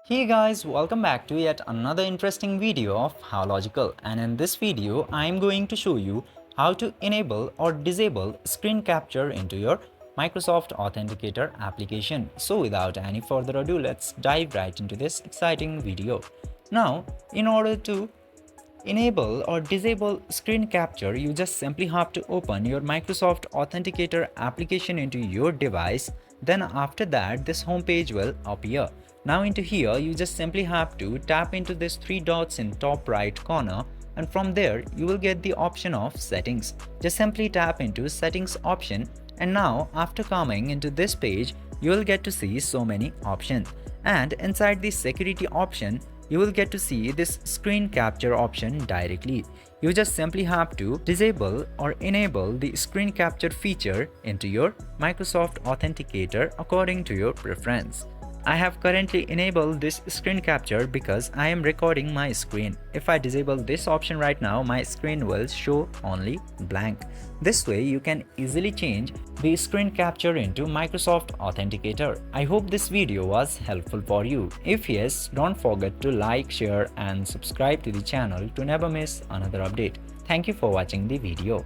Hey guys, welcome back to yet another interesting video of How Logical, and in this video I am going to show you how to enable or disable screen capture into your Microsoft Authenticator application. So without any further ado, let's dive right into this exciting video. Now, in order to enable or disable screen capture, you just simply have to open your Microsoft Authenticator application into your device. Then after that, this home page will appear. Now into here, you just simply have to tap into this three dots in top right corner, and from there you will get the option of settings. Just simply tap into settings option, and now after coming into this page, you will get to see so many options, and inside the security option you will get to see this screen capture option directly. You just simply have to disable or enable the screen capture feature into your Microsoft Authenticator according to your preference. I have currently enabled this screen capture because I am recording my screen. If I disable this option right now, my screen will show only blank. This way you can easily change the screen capture into Microsoft Authenticator. I hope this video was helpful for you. If yes, don't forget to like, share and subscribe to the channel to never miss another update. Thank you for watching the video.